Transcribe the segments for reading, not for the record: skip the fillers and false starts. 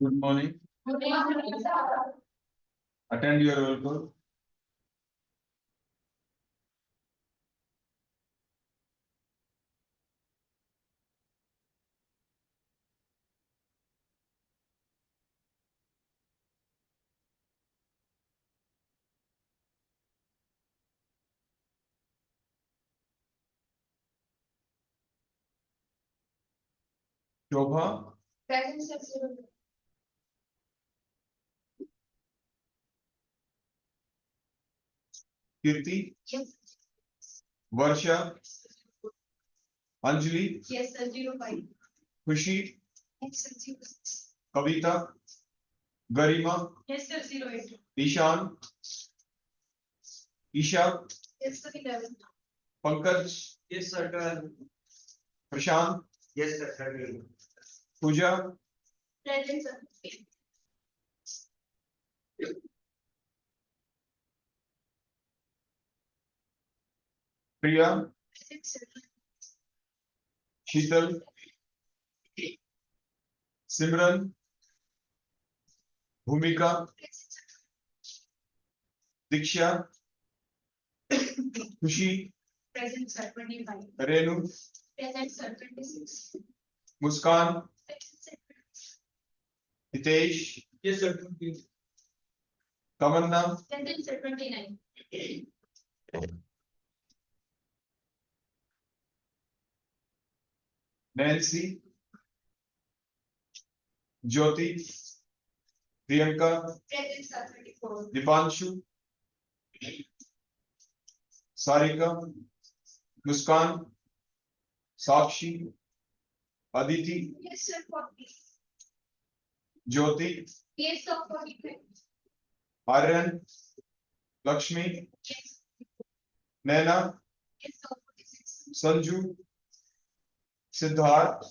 Good morning. Attend your roll call. Shobha, Present, sir. Kirti, Yes. Varsha, Anjali, Yes, sir. 05. Khushi, Yes, sir. 06. Kavita, Garima, Yes, sir. 08. Ishan, Isha, Yes, sir. 11. Pankaj, Yes, sir. Prashant, Yes, sir. Pooja, Present, sir. Priya, Present, sir. Sheetal, Simran, Bhumika, Present, sir. Diksha, Khushi, Present, sir. 25. Renu, Present, sir. 26. Muskan, Present, sir. Hitesh, Yes, sir. Tamanna, Present, sir. 29. Nancy, Jyoti, Priyanka, Present, sir. 34. Dipanshu, Sarika, Muskan, Sakshi, Aditi, Yes, sir. 40. Jyoti, Yes, sir. 45. Aryan, Lakshmi, Yes. Naina, Yes, sir. 46. Sanju, Siddharth,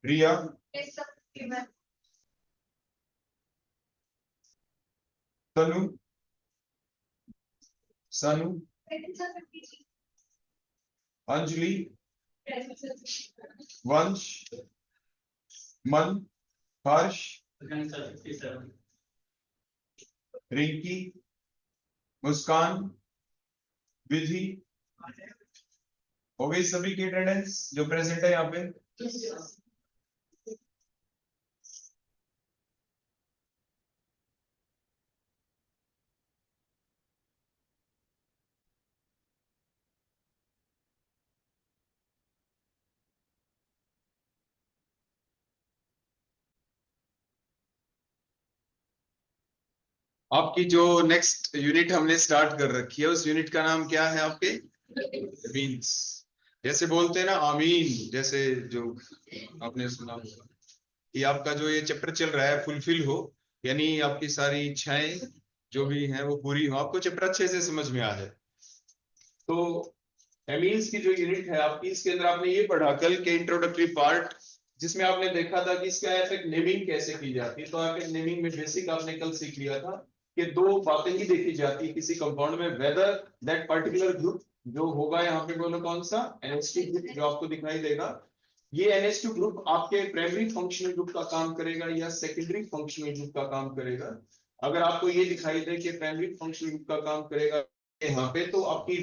Riya, Yes, sir. 51. Tanu, Sanu, Present, sir. 53. Anjali, Present, sir. Vansh, Man, Harsh, Again, sir. 57. Rinki, मुस्कान, विधि, हो गई सभी की attendance जो present है यहाँ पे। Yes, sir. आपकी जो नेक्स्ट यूनिट हमने स्टार्ट कर रखी है उस यूनिट का नाम क्या है आपके? मीन्स जैसे बोलते हैं ना आमीन, जैसे जो आपने सुना होगा कि आपका जो ये चैप्टर चल रहा है फुलफिल हो, यानी आपकी सारी इच्छाएं जो भी हैं वो पूरी हो, आपको चैप्टर अच्छे से समझ में आ जाए। तो एमीन्स की जो यूनिट है आपकी, इसके अंदर आपने ये पढ़ा कल के इंट्रोडक्टरी पार्ट, जिसमें आपने देखा था कि इसका इफेक्ट नेमिंग कैसे की जाती है। तो आपके नेमिंग में बेसिक आपने कल सीख लिया था कि दो बातें ही देखी जाती है किसी कंपाउंड में, वेदर दैट पर्टिकुलर ग्रुप जो होगा यहाँ पे बोलो कौन सा NH2 ग्रुप जो आपको दिखाई देगा, ये NH2 ग्रुप आपके प्राइमरी फंक्शनल ग्रुप का काम करेगा या सेकेंडरी फंक्शनल ग्रुप का काम करेगा। अगर आपको ये दिखाई दे कि प्राइमरी फंक्शनल ग्रुप का काम करेगा यहाँ पे, तो आपकी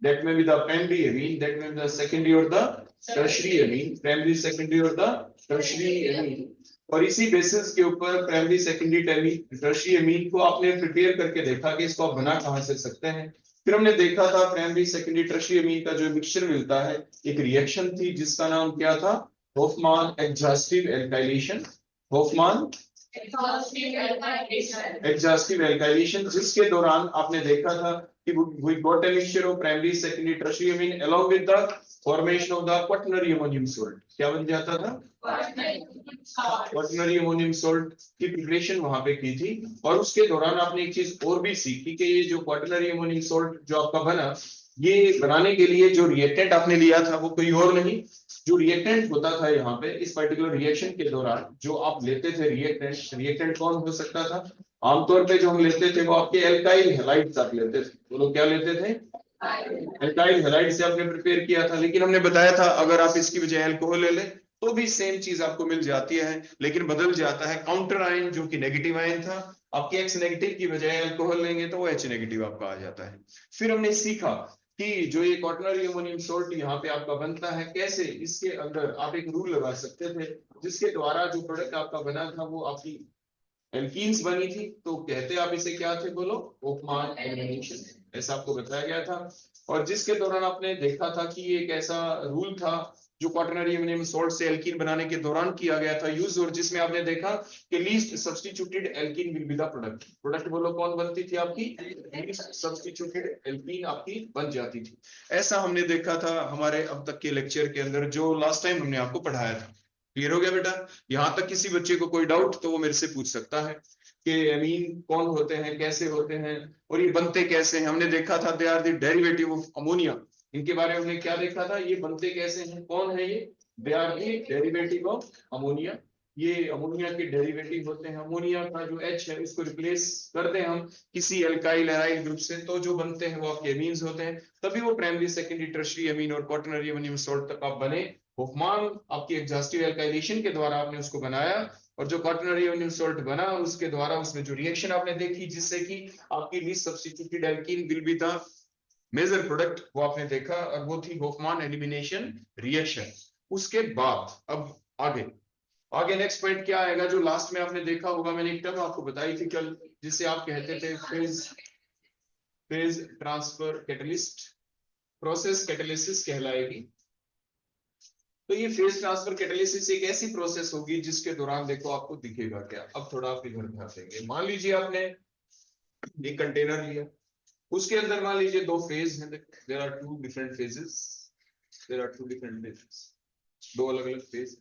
that may be the primary amine, that may be the secondary or the tertiary amine, primary, secondary or the tertiary amine। और इसी बेसिस के ऊपर प्राइमरी, सेकेंडरी, टर्शियरी अमीन को आपने प्रिपेयर करके देखा कि इसको आप बना कहां से सकते हैं। फिर हमने देखा था प्राइमरी, सेकेंडरी, टर्शियरी अमीन का जो मिक्सचर मिलता है, एक रिएक्शन थी जिसका नाम क्या था? होफमान एग्जॉस्टिव एल्काइलेशन। होफमान एग्जॉस्टिव एल्काइलेशन, जिसके दौरान आपने देखा था कि we got a mixture of primary, secondary, tertiary amine along with the formation of the quaternary ammonium salt। क्या बन जाता था? क्वाटरनरी अमोनियम सॉल्ट की प्रिपरेशन वहां पे की थी। और उसके दौरान आपने एक चीज और भी सीखी कि ये जो क्वाटरनरी अमोनियम सॉल्ट जो आपका बना, ये बनाने के लिए जो रिएक्टेंट आपने लिया था वो कोई और नहीं, जो रिएक्टेंट होता था यहाँ पे इस पर्टिकुलर रिएक्शन के दौरान जो आप लेते थे रिएक्टेंट कौन हो सकता था? आमतौर पे जो हम लेते थे वो आपके एल्काइल हैलाइड्स आप लेते थे। वो लोग क्या लेते थे? एल्काइल हैलाइड से आपने प्रिपेयर किया था, लेकिन हमने बताया था अगर आप इसकी बजाय अल्कोहल ले लें तो भी सेम चीज आपको मिल जाती है, लेकिन बदल जाता है। काउंटर आयन जो कि नेगेटिव आयन था, आपके एक्स नेगेटिव की बजाय अल्कोहल लेंगे तो वो एच नेगेटिव आपका आ जाता है। फिर हमने सीखा कि जो ये क्वाटरनरी अमोनियम सॉल्ट यहाँ पे आपका बनता है कैसे, इसके अंदर आप एक रूल लगा सकते थे जिसके द्वारा जो प्रोडक्ट आपका बना था वो आपकी एल्कीन्स बनी थी। तो कहते आप इसे क्या थे, बोलो, होफमान एलिमिनेशन, ऐसा आपको बताया गया था। और जिसके दौरान आपने देखा था कि ये एक ऐसा रूल था जो क्वाटरनरी अमोनियम सॉल्ट से एल्कीन बनाने के दौरान किया गया था यूज, और जिसमें आपने देखा कि least substituted alkene will be the product. Product बोलो कौन बनती थी आपकी, लीस्ट सब्स्टिट्यूटेड एल्कीन आपकी बन जाती थी। ऐसा हमने देखा था हमारे अब तक के लेक्चर के अंदर जो लास्ट टाइम हमने आपको पढ़ाया था। क्लियर हो गया बेटा? यहां तक किसी बच्चे को कोई डाउट तो वो मेरे से पूछ सकता है कि अमीन कौन होते हैं, कैसे होते हैं और ये बनते कैसे हैं। हमने देखा था they are the derivative of ammonia, इनके बारे में हमने क्या देखा था, ये बनते कैसे हैं, कौन है ये, they are the derivative of ammonia, ये अमोनिया के डेरिवेटिव होते हैं। अमोनिया का जो H है उसको रिप्लेस कर दें हम किसी एल्काइल एराइल ग्रुप से तो जो बनते हैं वो आपके अमीन्स होते हैं, तभी वो प्राइमरी सेकेंडरी टर्शियरी अमीन और क्वाटरनरी अमोनियम सॉल्ट तक आप बने। होफमान आपकी एग्जॉस्टिव एल्काइलेशन के द्वारा आपने उसको बनाया, और जो क्वाटरनरी अमोनियम सॉल्ट बना उसके द्वारा उसमें जो रिएक्शन आपने देखी जिससे कि आपकी least substituted alkene will be the major product, वो आपने देखा, और वो थी होफमान एलिमिनेशन रिएक्शन। उसके बाद अब आगे आगे नेक्स्ट पॉइंट क्या आएगा, जो लास्ट में आपने देखा होगा, मैंने एक टर्म आपको बताई थी कल जिसे आप कहते थे phase transfer catalyst, process catalysis कहलाएगी। तो ये फेज ट्रांसफर कैटालिसिस एक ऐसी प्रोसेस होगी जिसके दौरान देखो आपको दिखेगा क्या। अब थोड़ा आप इधर ध्यान देंगे, मान लीजिए आपने एक कंटेनर लिया, उसके अंदर मान लीजिए दो फेज हैं, there are two different phases, there are two different phases, दो अलग अलग फेज।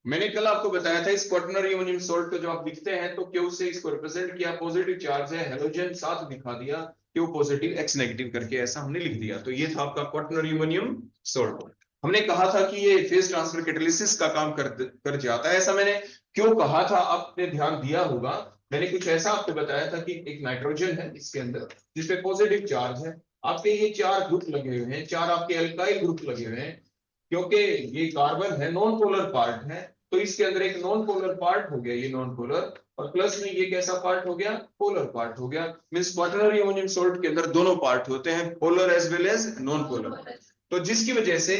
मैंने कल आपको बताया था इस क्वाटरनरी अमोनियम सॉल्ट को जब आप लिखते हैं तो क्यू से इसको रिप्रेजेंट किया, पॉजिटिव चार्ज है, हेलोजन साथ दिखा दिया, क्यू पॉजिटिव एक्स नेगेटिव करके ऐसा हमने लिख दिया। तो ये था आपका क्वाटरनरी अमोनियम सॉल्ट। हमने कहा था कि ये फेज ट्रांसफर कैटालिसिस का काम कर जाता है। ऐसा मैंने क्यों कहा था, आपने ध्यान दिया होगा, मैंने कुछ ऐसा आपको बताया था कि एक नाइट्रोजन है इसके अंदर जिसपे पॉजिटिव चार्ज है, आपके ये चार ग्रुप लगे हुए हैं, चार आपके एल्काइल ग्रुप लगे हुए हैं, क्योंकि ये कार्बन है नॉन पोलर पार्ट है तो इसके अंदर एक नॉन पोलर पार्ट हो गया, ये नॉन पोलर, और प्लस में ये कैसा पार्ट हो गया, पोलर पार्ट हो गया। मींस क्वाटरनरी अमोनियम सॉल्ट के अंदर दोनों पार्ट होते हैं, polar as well as non polar. तो जिसकी वजह से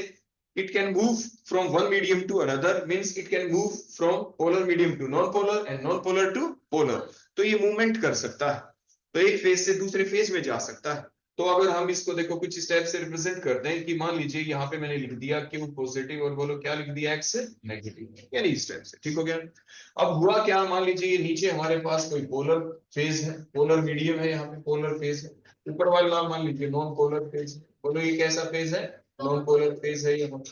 it can move from one medium to another, means it can move from polar medium to non-polar and non-polar to polar। तो ये मूवमेंट कर सकता है, तो एक फेज से दूसरे फेज में जा सकता है। तो अगर हम इसको देखो कुछ स्टेप से रिप्रेजेंट करते हैं कि मान लीजिए यहाँ पे मैंने लिख दिया क्यू पॉजिटिव और बोलो क्या लिख दिया एक्स नेगेटिव, यानी इस टाइप से, ठीक हो गया। अब हुआ क्या, मान लीजिए ये नीचे हमारे पास कोई पोलर फेज है, पोलर मीडियम है, यहाँ पे पोलर फेज है, ऊपर वाला मान लीजिए नॉन पोलर फेज है, बोलो ये कैसा फेज है, नॉन पोलर फेज है। यहाँ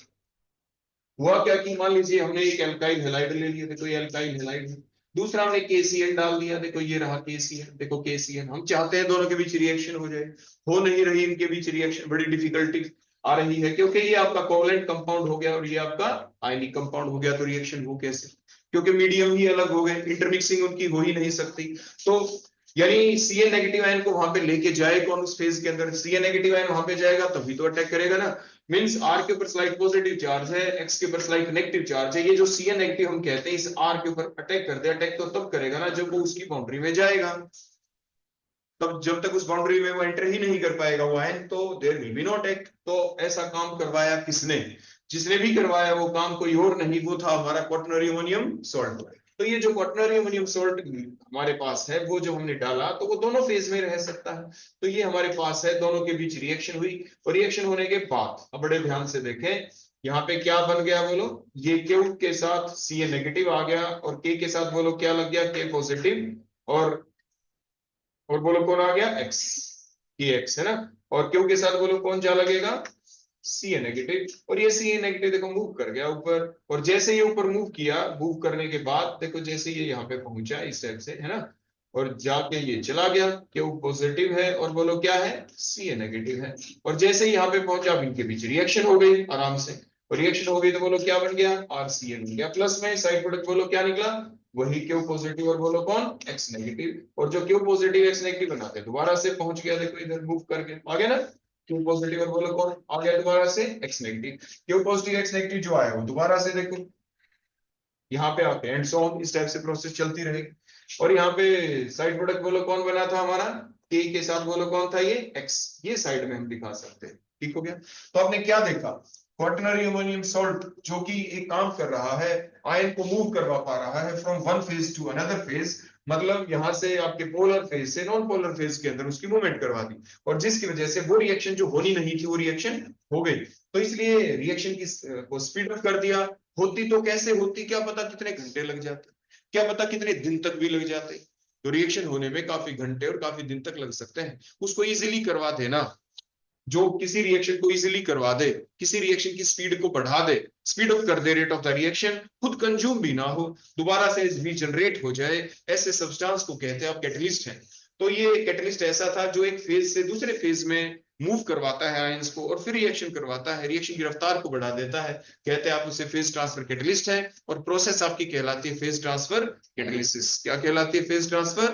हुआ क्या कि मान लीजिए हमने एक एल्काइल हैलाइड ले लिया, देखो ये एल्काइल हैलाइड है, दूसरा हमने KCl डाल दिया, देखो ये रहा KCl, देखो KCl। हम चाहते हैं दोनों के बीच रिएक्शन हो जाए, हो नहीं रही इनके बीच रिएक्शन, बड़ी डिफिकल्टी आ रही है क्योंकि ये आपका कोवलेंट कंपाउंड हो गया और ये आपका आयनिक कंपाउंड हो गया, तो रिएक्शन हो कैसे, क्योंकि मीडियम ही अलग हो गए, इंटरमिक्सिंग उनकी हो ही नहीं सकती। तो यानी Ca नेगेटिव आयन को वहां पे लेके जाए कौन उस फेज के अंदर, Ca नेगेटिव आयन वहां पे जाएगा तभी तो अटैक करेगा ना। मींस R के ऊपर स्लाइड पॉजिटिव चार्ज है, X के ऊपर स्लाइड नेगेटिव चार्ज है, ये जो Ca नेगेटिव हम कहते हैं इस R के ऊपर अटैक करते हैं, अटैक तो तब करेगा ना जब वो उसकी बाउंड्री में जाएगा, तब जब तक उस बाउंड्री में वो एंटर ही नहीं कर पाएगा वो आयन, तो there will be no attack. तो ऐसा काम करवाया किसने, जिसने भी करवाया वो काम कोई और नहीं, वो था हमारा क्वाटरनरी अमोनियम सॉल्ट। तो ये जो क्वाटरनरी अमोनियम सॉल्ट हमारे पास है वो जो हमने डाला तो वो दोनों फेज में रह सकता है। तो ये हमारे पास है, दोनों के बीच रिएक्शन हुई, और रिएक्शन होने के बाद अब बड़े ध्यान से देखें यहाँ पे क्या बन गया, बोलो ये Q के साथ Ca नेगेटिव आ गया और K के साथ बोलो क्या लग गया, K पॉजिटिव, और बोलो कौन आ गया, X, KX है ना, और Q के साथ बोलो कौन जा लगेगा, Ca नेगेटिव, और ये Ca नेगेटिव देखो मूव कर गया ऊपर, और जैसे ये ऊपर मूव किया, मूव करने के बाद देखो जैसे ये यहाँ पे पहुंचा इस टाइप से है ना, और जाके ये चला गया, Q पॉजिटिव है और बोलो क्या है, Ca नेगेटिव है, और जैसे यहाँ पे पहुंचा अब इनके बीच रिएक्शन हो गई आराम से, और रिएक्शन हो गई तो बोलो क्या बन गया, RCl बन गया, प्लस में साइड प्रोडक्ट बोलो क्या निकला, वही क्यू पॉजिटिव और बोलो कौन एक्स नेगेटिव। और जो क्यू पॉजिटिव एक्स नेगेटिव बनाते हैं दोबारा से पहुंच गया, देखो इधर मूव करके आ गया ना, क्यू पॉजिटिव और बोलो कौन आ गया दोबारा से x negative. Q positive x negative जो आया वो दोबारा से देखो यहाँ पे आके एंड सो ऑन, इस टाइप से प्रोसेस चलती रहेगी। और यहाँ पे साइड प्रोडक्ट बोलो कौन बना था हमारा, के के साथ बोलो कौन था ये एक्स, ये साइड में हम दिखा सकते हैं। ठीक हो गया। तो आपने क्या देखा, क्वाटरनरी अमोनियम सॉल्ट जो कि एक काम कर रहा है, आयन को मूव करवा पा रहा है from one phase two another phase, मतलब यहां से आपके पोलर फेज से नॉन पोलर फेज के अंदर उसकी मूवमेंट करवा दी, और जिसकी वजह से वो रिएक्शन जो होनी नहीं थी वो रिएक्शन हो गई। तो इसलिए रिएक्शन की को स्पीड अप कर दिया। होती तो कैसे होती, क्या पता कितने घंटे लग जाते, क्या पता कितने दिन तक भी लग जाते। तो रिएक्शन होने में काफी घंटे और काफी दिन तक लग सकते हैं। उसको इजीली करवा देना, जो किसी रिएक्शन को इजीली करवा दे, किसी रिएक्शन की स्पीड को बढ़ा दे, स्पीड अप कर दे रेट ऑफ द रिएक्शन, खुद कंज्यूम भी ना हो, दोबारा से रीजनरेट हो जाए, ऐसे सब्सटेंस को कहते हैं आप कैटलिस्ट हैं। तो ये कैटलिस्ट ऐसा था जो एक फेज से दूसरे फेज में मूव करवाता है आयंस को और फिर रिएक्शन करवाता है, रिएक्शन की रफ्तार को बढ़ा देता है, कहते हैं आप उसे फेज ट्रांसफर कैटलिस्ट है। और प्रोसेस आपकी कहलाती है फेज ट्रांसफर कैटलिसिस। क्या कहलाती है, फेज ट्रांसफर।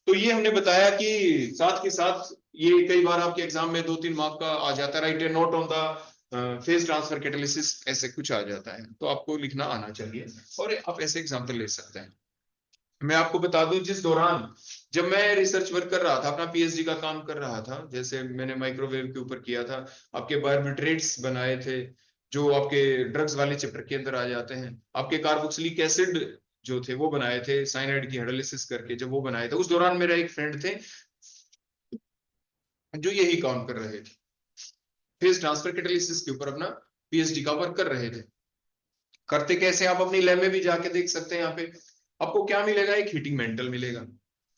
तो ये हमने बताया कि साथ के साथ ये कई बार आपके एग्जाम में 2-3 मार्क का आ जाता है, right A note on the phase transfer catalysis, ऐसे कुछ आ जाता है, तो आपको लिखना आना चाहिए और आप ऐसे एग्जाम्पल ले सकते हैं। मैं आपको बता दूं, जिस दौरान जब मैं रिसर्च वर्क कर रहा था, अपना पीएचडी का काम कर रहा था, जैसे मैंने माइक्रोवेव के ऊपर किया था, आपके बारबिट्रेट्स बनाए थे जो आपके ड्रग्स वाले चैप्टर के अंदर आ जाते हैं, आपके कार्बोक्सिलिक एसिड जो थे वो बनाए थे साइनाइड की हाइड्रोलिसिस करके, जब वो बनाए थे उस दौरान मेरा एक फ्रेंड थे जो यही काम कर रहे थे, फेज ट्रांसफर कैटालिसिस के ऊपर अपना पीएचडी का वर्क कर रहे थे। करते कैसे, आप अपनी लैब में भी जाके देख सकते हैं। यहाँ पे आपको क्या मिलेगा, एक हीटिंग मेंटल मिलेगा।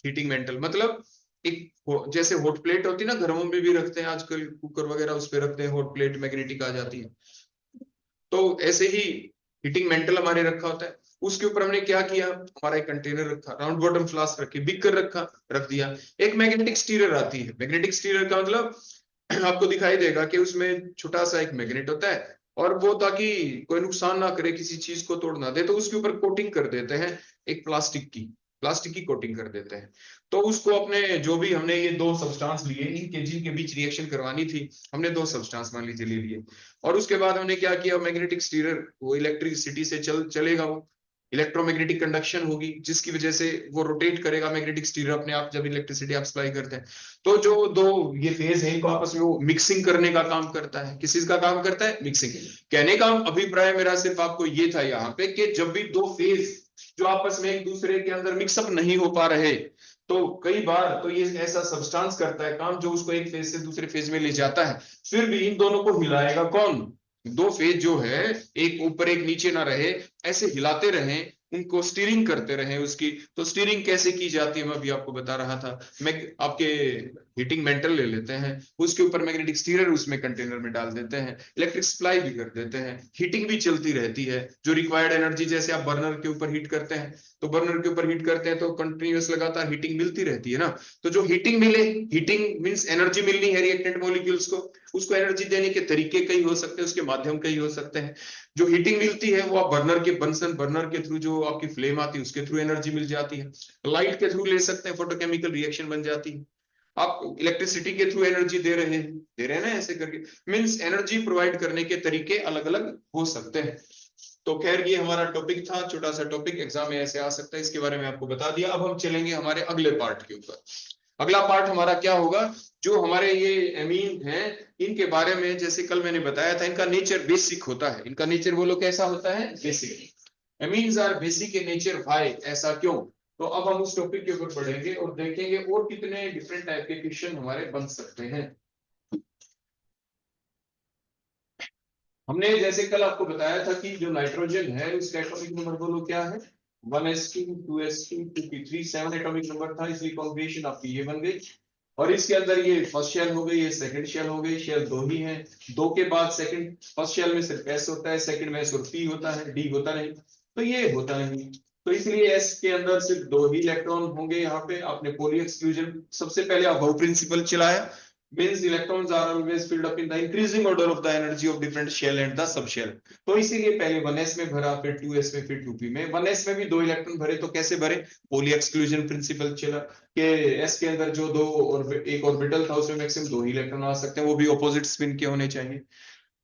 हीटिंग मेंटल मतलब एक जैसे हॉट प्लेट होती है ना, घरों में भी रखते हैं आजकल, कुकर वगैरह उस पर रखते हैं, हॉट प्लेट मैग्नेटिक आ जाती है, तो ऐसे ही हीटिंग मेंटल हमारे रखा होता है। उसके ऊपर हमने क्या किया, हमारा एक कंटेनर रखा, राउंड बॉटम फ्लास्क रखी, बिकर रखा, रख दिया। एक मैग्नेटिक स्टीरर आती है, मैग्नेटिक स्टीरर का मतलब आपको दिखाई देगा कि उसमें छोटा सा एक मैग्नेट होता है, और वो ताकि कोई नुकसान ना करे, किसी चीज को तोड़ ना दे, तो उसके ऊपर कोटिंग कर देते हैं, एक प्लास्टिक की कोटिंग कर देते हैं। तो उसको अपने जो भी हमने ये 2 सब्सटेंस लिए, इनके जिनके बीच रिएक्शन करवानी थी, हमने 2 सब्सटेंस मान लीजिए ले लिए, और उसके बाद हमने क्या किया, मैग्नेटिक स्टीरर वो इलेक्ट्रिसिटी से चलेगा, वो इलेक्ट्रोमैग्नेटिक कंडक्शन होगी जिसकी वजह से वो रोटेट करेगा मैग्नेटिक स्टीरर अपने आप, जब इलेक्ट्रिसिटी आप सप्लाई करते हैं। तो जो 2 ये फेज है इनको आपस में वो मिक्सिंग करने का काम करता है। किस चीज का काम करता है, मिक्सिंग। कहने का अभिप्राय मेरा सिर्फ आपको ये था यहाँ पे कि जब भी 2 फेज जो आपस में एक दूसरे के अंदर मिक्सअप नहीं हो पा रहे, तो कई बार तो ये ऐसा सब्सटेंस करता है काम जो उसको एक फेज से दूसरे फेज में ले जाता है। फिर भी इन दोनों को हिलाएगा कौन, 2 फेज जो है, एक ऊपर एक नीचे ना रहे, ऐसे हिलाते रहें, उनको स्टीयरिंग करते रहे उसकी। तो स्टीयरिंग कैसे की जाती है मैं अभी आपको बता रहा था। मैं आपके हीटिंग मेंटल ले लेते हैं, उसके ऊपर मैग्नेटिक स्टीरर उसमें कंटेनर में डाल देते हैं, इलेक्ट्रिक सप्लाई भी कर देते हैं, हीटिंग भी चलती रहती है। जो रिक्वायर्ड एनर्जी, जैसे आप बर्नर के ऊपर हीट करते हैं, तो बर्नर के ऊपर हीट करते हैं तो कंटिन्यूअस लगातार हीटिंग मिलती रहती है ना। तो जो हीटिंग मिले, हीटिंग मींस एनर्जी मिलनी है रिएक्टेंट मॉलिक्यूल्स को, उसको एनर्जी देने के तरीके कई हो सकते हैं, उसके माध्यम कई हो सकते हैं। जो हीटिंग मिलती है वो आप बर्नर के बंसन बर्नर के थ्रू, जो आपकी फ्लेम आती है उसके थ्रू एनर्जी मिल जाती है, लाइट के थ्रू ले सकते हैं, फोटोकेमिकल रिएक्शन बन जाती है, आप इलेक्ट्रिसिटी के थ्रू एनर्जी दे रहे हैं ना, ऐसे करके मींस एनर्जी प्रोवाइड करने के तरीके अलग अलग हो सकते हैं। तो खैर ये हमारा टॉपिक था, छोटा सा टॉपिक, एग्जाम में ऐसे आ सकता है, इसके बारे में आपको बता दिया। अब हम चलेंगे हमारे अगले पार्ट के ऊपर। अगला पार्ट हमारा क्या होगा, जो हमारे ये एमीन हैं इनके बारे में, जैसे कल मैंने बताया था, इनका नेचर बेसिक होता है। इनका नेचर बोलो कैसा होता है, basic. Amines are basic in nature, why, ऐसा क्यों। तो अब हम उस टॉपिक के ऊपर पढ़ेंगे और देखेंगे और कितने डिफरेंट टाइप के क्वेश्चन हमारे बन सकते हैं। हमने जैसे कल आपको बताया था कि जो नाइट्रोजन है उसका एटॉमिक नंबर बोलो क्या है, 1s2 2s2 2p3, 7 atomic number था, इसलिए कॉम्बिनेशन आपकी ये बन गई। और इसके अंदर ये फर्स्ट शेल हो गई, ये सेकंड शेल हो गई, शेल 2 ही है। 2 के बाद सेकंड, फर्स्ट शेल में सिर्फ s होता है, सेकंड में s और p होता है, d होता नहीं, तो ये होता नहीं। तो इसलिए s के अंदर सिर्फ 2 ही इलेक्ट्रॉन होंगे। यहाँ पे आपने पोली एक्सक्लूजन सबसे पहले आप प्रिंसिपल चलाया, means electrons are always filled up in the increasing order of the energy of different shell and the subshell. तो इसीलिए पहले 1s में भरा, फिर 2s में, फिर 2p में. 1s में भी 2 इलेक्ट्रॉन भरे तो कैसे भरे? पोली एक्सक्लूजन प्रिंसिपल चला कि s के अंदर जो दो और एक ऑर्बिटल था उसमें मैक्सिमम 2 ही इलेक्ट्रॉन आ सकते हैं, वो भी ऑपोजिट स्पिन के होने चाहिए.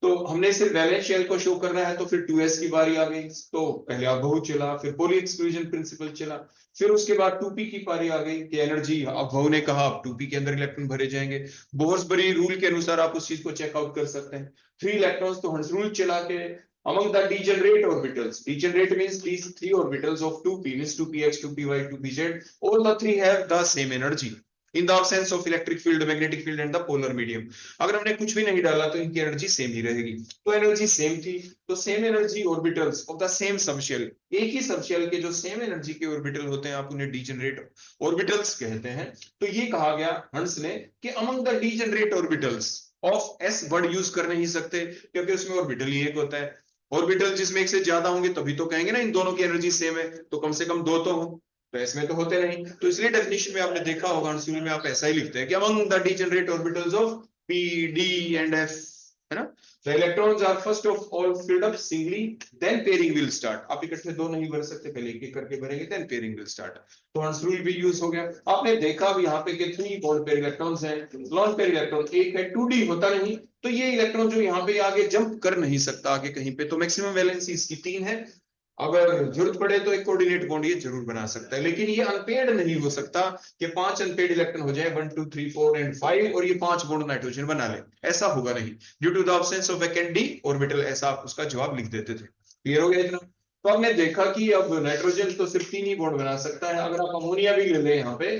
तो हमने सिर्फ वैलेंस शेल को शो करना है, तो फिर 2s की बारी आ गई. तो पहले अबोव चला, फिर पोली एक्सक्लूजन प्रिंसिपल चला, फिर उसके बाद 2p की पारी आ गई कि एनर्जी, अबोव ने कहा अब 2p के अंदर इलेक्ट्रॉन भरे जाएंगे. बोहर्सबरी रूल के अनुसार आप उस चीज को चेकआउट कर सकते हैं. 3 इलेक्ट्रॉन्स तो हंस रूल चला के among the degenerate orbitals, degenerate means these 3 orbitals of 2p means 2px, 2py, 2pz, all the 3 have the same energy in the absence of electric field, magnetic field and the polar medium. अगर हमने कुछ भी नहीं डाला तो इनकी energy same ही रहेगी. तो एनर्जी सेम थी, तो same energy orbitals of the same subshell, एक ही सबशेल के जो सेम एनर्जी के ऑर्बिटल होते हैं आप उन्हें डीजेनरेट ऑर्बिटल्स कहते हैं. तो ये कहा गया हंस ने कि among the degenerate orbitals of S word use कर नहीं सकते क्योंकि उसमें ऑर्बिटल ही एक होता है. ऑर्बिटल जिसमें एक से ज्यादा होंगे तभी तो कहेंगे ना इन दोनों की एनर्जी सेम है, तो कम से कम 2 तो हो, तो इसमें तो होते नहीं. तो इसलिए डेफिनेशन में आपने देखा होगा शुरू में आप ऐसा ही लिखते हैं कि among the degenerate orbitals of p, d and f, है ना. The electrons are first of all filled up singly, then pairing will start. आप इकट्ठे 2 नहीं भर सकते, पहले एक एक करके भरेंगे, then pairing will start. तो हंस रूल भी यूज हो गया. आपने देखा भी यहाँ पे कि 3 बॉन्ड पेयर इलेक्ट्रॉन्स हैं, लॉन पेयर इलेक्ट्रॉन एक है, 2d होता नहीं, तो ये इलेक्ट्रॉन जो यहाँ पे आगे जंप कर नहीं सकता आगे कहीं पे, तो मैक्सिमम वैलेंसी इसकी 3 है. अगर जरूरत पड़े तो एक कोऑर्डिनेट बॉन्ड ये जरूर बना सकता है, लेकिन ये अनपेयर्ड नहीं हो सकता कि 5 अनपेयर्ड इलेक्ट्रॉन हो जाए 1 2 3 4 एंड 5 और ये 5 बॉन्ड नाइट्रोजन बना ले, ऐसा होगा नहीं. Due to the absence of vacant d orbital, ऐसा आप उसका जवाब लिख देते थे. क्लियर हो गया इतना? तो हमने देखा कि अब नाइट्रोजन तो सिर्फ 3 ही बॉन्ड बना सकता है. अगर आप अमोनिया भी ले लें, यहाँ पे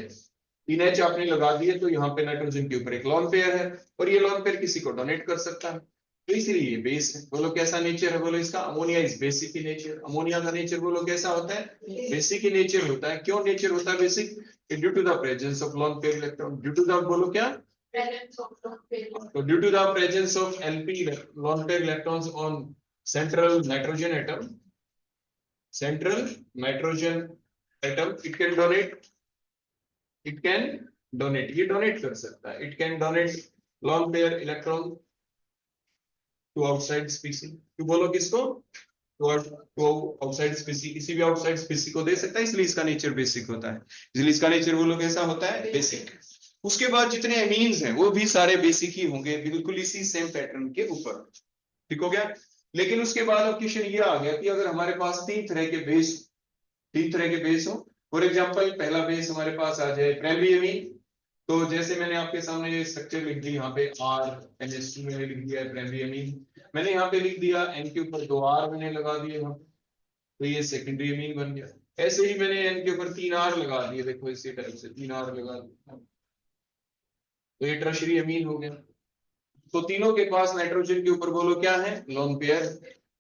3H आपने लगा दिए तो यहाँ पे नाइट्रोजन के ऊपर एक लॉन पेयर है और ये लॉन पेयर किसी को डोनेट कर सकता है, तो इसलिए बेस है. बोलो कैसा नेचर है? बोलो इसका ammonia is basic in nature. Ammonia का नेचर बोलो कैसा होता है? बेसिक इन नेचर होता है. क्यों नेचर होता है basic? Due to the presence of lone pair electron. Due to the, बोलो क्या? तो due to the presence of LP lone pair electrons on central nitrogen atom, central nitrogen atom, it can donate, it can donate, ये donate कर सकता है. It can donate lone pair electron to outside species. तो बोलो किसको? To outside species, किसी भी outside species को दे सकता है, इसलिए इसका नेचर बेसिक होता है. इसलिए इसका नेचर बोलो कैसा होता है? बेसिक. उसके बाद जितने एमीन्स हैं वो भी सारे बेसिक ही होंगे, बिल्कुल इसी सेम पैटर्न के ऊपर. ठीक हो गया? लेकिन उसके बाद अब क्वेश्चन ये आ गया कि अगर हमारे पास 3 तरह के बेस, 3 तरह के बेस हो, फॉर एग्जांपल पहला बेस हमारे पास आ जाए प्राइमरी एमीन, तो जैसे मैंने आपके सामने ये स्ट्रक्चर लिख दी, यहाँ पे R मैंने लिख दिया है प्राइमरी एमीन, मैंने यहाँ पे लिख दिया N के ऊपर 2 R मैंने लगा दिए यहाँ पे, तो ये सेकेंडरी एमीन बन गया. ऐसे ही मैंने N के ऊपर 3 R लगा दिए, देखो इसी टाइप से 3 R लगा दिया, तो ये टर्शियरी एमीन हो गया. तो तीनों के पास नाइट्रोजन के ऊपर बोलो क्या है? Lone pair.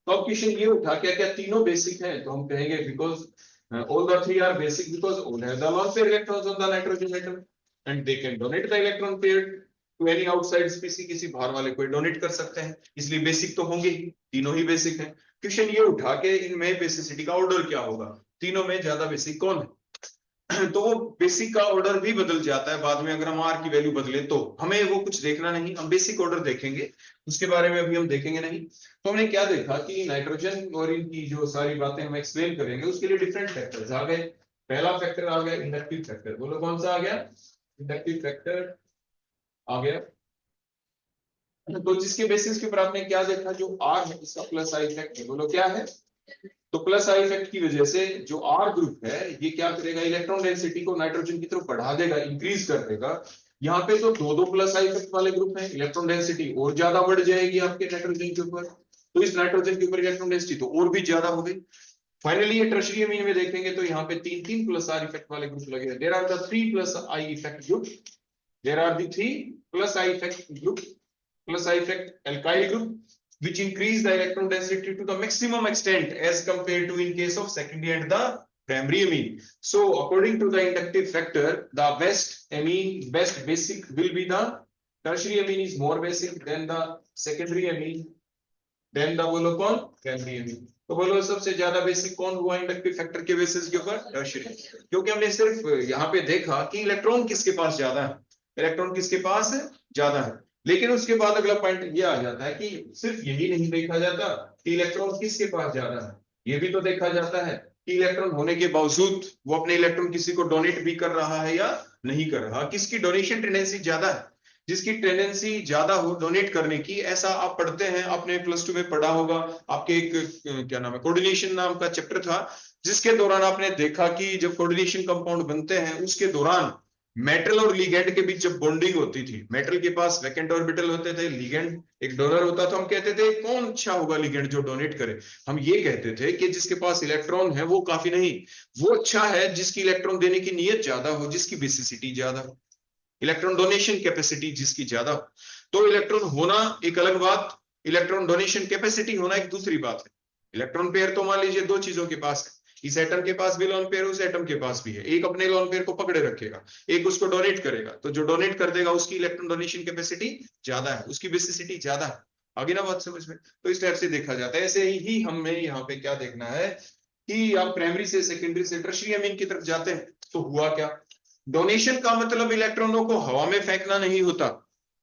तो अब क्वेश्चन ये उठा क्या क्या तीनों बेसिक है? तो हम कहेंगे because all the 3 are basic because all have the lone pair electrons on the nitrogen atom and they can donate the electron pair to any outside species, किसी बाहर वाले को डोनेट कर सकते हैं, इसलिए बेसिक तो होंगे ही, तीनों ही बेसिक है. क्वेश्चन ये उठा के इनमें बेसिसिटी का ऑर्डर क्या होगा, तीनों में ज्यादा बेसिक कौन है? तो वो बेसिक का ऑर्डर भी बदल जाता है बाद में, अगर हम आर की वैल्यू बदले तो हमें वो कुछ देखना नहीं, हम बेसिक ऑर्डर देखेंगे, उसके बारे में अभी हम देखेंगे नहीं. तो हमने क्या देखा कि नाइट्रोजन और इनकी जो सारी बातें हम एक्सप्लेन करेंगे उसके लिए डिफरेंट फैक्टर्स आ गए. पहला फैक्टर आ गया इंडक्टिव फैक्टर, बोलो कौन सा आ गया? इंडक्टिव फैक्टर आ गया. तो जिसके बेसिस के ऊपर आपने क्या देखा, जो आर है इसका प्लस आई इफेक्ट है, बोलो क्या है? तो प्लस आई इफेक्ट की वजह से जो आर ग्रुप है ये क्या करेगा? इलेक्ट्रॉन डेंसिटी को नाइट्रोजन की तरफ बढ़ा देगा, इंक्रीज कर देगा. यहाँ पे तो 2 प्लस आई इफेक्ट वाले ग्रुप हैं, इलेक्ट्रॉन डेंसिटी और ज्यादा बढ़ जाएगी आपके नाइट्रोजन के ऊपर, तो इस नाइट्रोजन के ऊपर इलेक्ट्रॉन डेंसिटी तो और भी ज्यादा हो गई. फाइनली ये टर्शियरी एमीन में देखेंगे तो यहाँ पे 3 प्लस आर इफेक्ट वाले ग्रुप लगे. There are the 3 plus I effect group, there are the 3 plus I effect group, plus I effect alkyl group which increase the electron density to the maximum extent as compared to in case of secondary and the primary amine. So according to the inductive factor, the best amine, best basic will be the tertiary amine is more basic than the secondary amine, then the बोलो कौन? Primary amine. तो बोलो सबसे ज्यादा basic कौन हुआ inductive factor के basis के ऊपर? टर्शियरी. क्योंकि हमने सिर्फ यहाँ पे देखा कि इलेक्ट्रॉन किसके पास ज्यादा है, इलेक्ट्रॉन किसके पास है, ज्यादा है। लेकिन उसके बाद अगला पॉइंट ये आ जाता है कि सिर्फ यही नहीं देखा जाता कि इलेक्ट्रॉन किसके पास ज्यादा है, ये भी तो देखा जाता है कि इलेक्ट्रॉन होने के बावजूद वो अपने इलेक्ट्रॉन किसी को डोनेट भी कर रहा है या नहीं कर रहा, किसकी डोनेशन टेंडेंसी ज्यादा है। जिसकी टेंडेंसी ज्यादा हो डोनेट करने की, ऐसा आप पढ़ते हैं, आपने +2 में पढ़ा होगा, आपके एक क्या नाम है, कोऑर्डिनेशन नाम का चैप्टर था, जिसके दौरान आपने देखा कि जब कोऑर्डिनेशन कंपाउंड बनते हैं उसके दौरान मेटल और लिगेंड के बीच जब बॉन्डिंग होती थी, मेटल के पास वैकेंट ऑर्बिटल होते थे, लिगेंड एक डोनर होता था, हम कहते थे कौन अच्छा होगा लिगेंड जो डोनेट करे। हम ये कहते थे कि जिसके पास इलेक्ट्रॉन है वो काफी नहीं, वो अच्छा है जिसकी इलेक्ट्रॉन देने की नीयत ज्यादा हो, जिसकी बेसिसिटी ज्यादा हो, इलेक्ट्रॉन डोनेशन कैपेसिटी जिसकी ज्यादा हो। तो इलेक्ट्रॉन होना एक अलग बात, इलेक्ट्रॉन डोनेशन कैपेसिटी होना एक दूसरी बात है। इलेक्ट्रॉन पेयर तो मान लीजिए दो चीजों के पास है, इस एटम के पास भी लोन पेयर, उस एटम के पास भी है, एक अपने लोन पेयर को पकड़े रखेगा, एक उसको डोनेट करेगा, तो जो डोनेट कर देगा उसकी इलेक्ट्रॉन डोनेशन कैपेसिटी ज्यादा है, उसकी बेसिसिटी ज्यादा है। आगे ना बात समझ में, तो इस टाइप से देखा जाता है। ऐसे ही हमें यहाँ पे क्या देखना है कि आप प्राइमरी से सेकेंडरी से टर्शियरी अमीन की तरफ जाते हैं तो हुआ क्या, डोनेशन का मतलब इलेक्ट्रॉनों को हवा में फेंकना नहीं होता